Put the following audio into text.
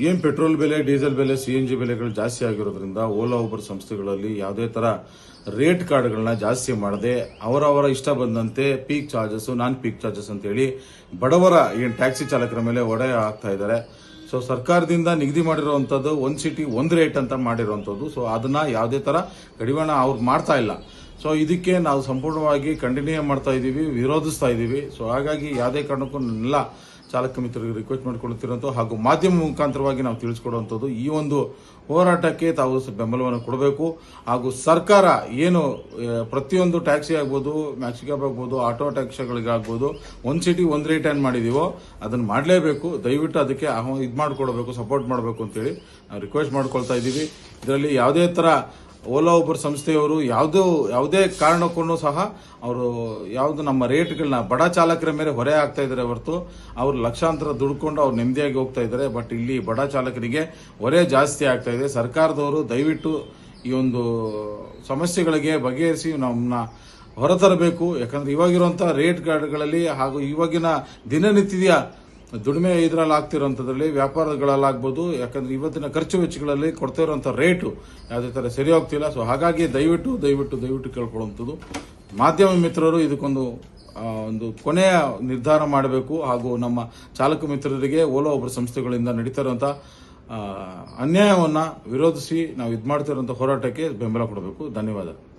ಏನ್ ಪೆಟ್ರೋಲ್ ಬೆಲೆ, ಡೀಸೆಲ್ ಬೆಲೆ, ಸಿಎನ್ಜಿ ಬೆಲೆಗಳು ಜಾಸ್ತಿ ಆಗಿರೋದ್ರಿಂದ ಓಲಾ ಊಬರ್ ಸಂಸ್ಥೆಗಳಲ್ಲಿ ಯಾವುದೇ ತರ ರೇಟ್ ಕಾರ್ಡ್ಗಳನ್ನ ಜಾಸ್ತಿ ಮಾಡದೆ ಅವರವರ ಇಷ್ಟ ಬಂದಂತೆ ಪೀಕ್ ಚಾರ್ಜಸ್, ನಾನ್ ಪೀಕ್ ಚಾರ್ಜಸ್ ಅಂತ ಹೇಳಿ ಬಡವರ ಏನ್ ಟ್ಯಾಕ್ಸಿ ಚಾಲಕರ ಮೇಲೆ ಹೊಡೆ ಆಗ್ತಾ ಇದ್ದಾರೆ. ಸೊ ಸರ್ಕಾರದಿಂದ ನಿಗದಿ ಮಾಡಿರುವಂತದ್ದು ಒಂದ್ ಸಿಟಿ ಒಂದ್ ರೇಟ್ ಅಂತ ಮಾಡಿರುವಂತದ್ದು. ಸೊ ಅದನ್ನ ಯಾವುದೇ ತರ ಕಡಿವಾಣ ಅವ್ರು ಮಾಡ್ತಾ ಇಲ್ಲ. ಸೊ ಇದಕ್ಕೆ ನಾವು ಸಂಪೂರ್ಣವಾಗಿ ಕಂಟಿನ್ಯೂ ಮಾಡ್ತಾ ಇದೀವಿ, ವಿರೋಧಿಸ್ತಾ ಇದೀವಿ. ಸೊ ಹಾಗಾಗಿ ಯಾವುದೇ ಕಾರಣಕ್ಕೂ ಎಲ್ಲ ಚಾಲಕ ಮಿತ್ರರಿಗೆ ರಿಕ್ವೆಸ್ಟ್ ಮಾಡಿಕೊಳ್ಳುತ್ತಿರುವಂಥ ಹಾಗೂ ಮಾಧ್ಯಮ ಮುಖಾಂತರವಾಗಿ ನಾವು ತಿಳಿಸ್ಕೊಡುವಂಥದ್ದು ಈ ಒಂದು ಹೋರಾಟಕ್ಕೆ ತಾವು ಬೆಂಬಲವನ್ನು ಕೊಡಬೇಕು. ಹಾಗೂ ಸರ್ಕಾರ ಏನು ಪ್ರತಿಯೊಂದು ಟ್ಯಾಕ್ಸಿ ಆಗ್ಬೋದು, ಮ್ಯಾಕ್ಸಿ ಕ್ಯಾಬ್ ಆಗ್ಬೋದು, ಆಟೋ ಟ್ಯಾಕ್ಸಿಗಳಿಗಾಗ್ಬೋದು ಒಂದ್ ಸಿಟಿ ಒಂದ್ ರೇಟ್ ಏನ್ ಮಾಡಿದೀವೋ ಅದನ್ನ ಮಾಡಲೇಬೇಕು. ದಯವಿಟ್ಟು ಅದಕ್ಕೆ ಇದು ಮಾಡಿಕೊಡಬೇಕು, ಸಪೋರ್ಟ್ ಮಾಡಬೇಕು ಅಂತೇಳಿ ನಾವು ರಿಕ್ವೆಸ್ಟ್ ಮಾಡ್ಕೊಳ್ತಾ ಇದ್ದೀವಿ. ಇದರಲ್ಲಿ ಯಾವುದೇ ತರ ಓಲಾ ಊಬರ್ ಸಂಸ್ಥೆಯವರು ಯಾವುದೇ ಕಾರಣಕ್ಕೂ ಸಹ ಅವರು ಯಾವುದು ನಮ್ಮ ರೇಟ್ಗಳನ್ನ ಬಡ ಚಾಲಕರ ಮೇಲೆ ಹೊರೆ ಆಗ್ತಾ ಇದ್ದಾರೆ ಹೊರತು ಅವರು ಲಕ್ಷಾಂತರ ದುಡ್ಕೊಂಡು ಅವ್ರು ನೆಮ್ಮದಿಯಾಗಿ ಹೋಗ್ತಾ ಇದ್ದಾರೆ. ಬಟ್ ಇಲ್ಲಿ ಬಡ ಚಾಲಕರಿಗೆ ಹೊರೆ ಜಾಸ್ತಿ ಆಗ್ತಾ ಇದೆ. ಸರ್ಕಾರದವರು ದಯವಿಟ್ಟು ಈ ಒಂದು ಸಮಸ್ಯೆಗಳಿಗೆ ಬಗೆಹರಿಸಿ ನಮ್ಮನ್ನ ಹೊರತರಬೇಕು. ಯಾಕಂದ್ರೆ ಇವಾಗಿರುವಂತಹ ರೇಟ್ ಗಾರ್ಡ್ಗಳಲ್ಲಿ ಹಾಗೂ ಇವಾಗಿನ ದಿನನಿತ್ಯದ ದುಡಿಮೆ ಇದರಲ್ಲಿ ಆಗ್ತಿರೋಂಥದ್ರಲ್ಲಿ ವ್ಯಾಪಾರಗಳಲ್ಲಾಗ್ಬೋದು. ಯಾಕಂದ್ರೆ ಇವತ್ತಿನ ಖರ್ಚು ವೆಚ್ಚಗಳಲ್ಲಿ ಕೊಡ್ತಾ ಇರುವಂತಹ ರೇಟು ಯಾವುದೇ ತರ ಸರಿ ಹೋಗ್ತಿಲ್ಲ. ಸೊ ಹಾಗಾಗಿ ದಯವಿಟ್ಟು ಕೇಳ್ಕೊಳ್ಳುವಂಥದ್ದು ಮಾಧ್ಯಮ ಮಿತ್ರರು ಇದಕ್ಕೊಂದು ಕೊನೆಯ ನಿರ್ಧಾರ ಮಾಡಬೇಕು. ಹಾಗೂ ನಮ್ಮ ಚಾಲಕ ಮಿತ್ರರಿಗೆ ಓಲಾ ಊಬರ್ ಸಂಸ್ಥೆಗಳಿಂದ ನಡೀತಾ ಇರುವಂತಹ ಅನ್ಯಾಯವನ್ನ ವಿರೋಧಿಸಿ ನಾವು ಇದು ಮಾಡ್ತಿರುವಂತಹ ಹೋರಾಟಕ್ಕೆ ಬೆಂಬಲ ಕೊಡಬೇಕು. ಧನ್ಯವಾದ.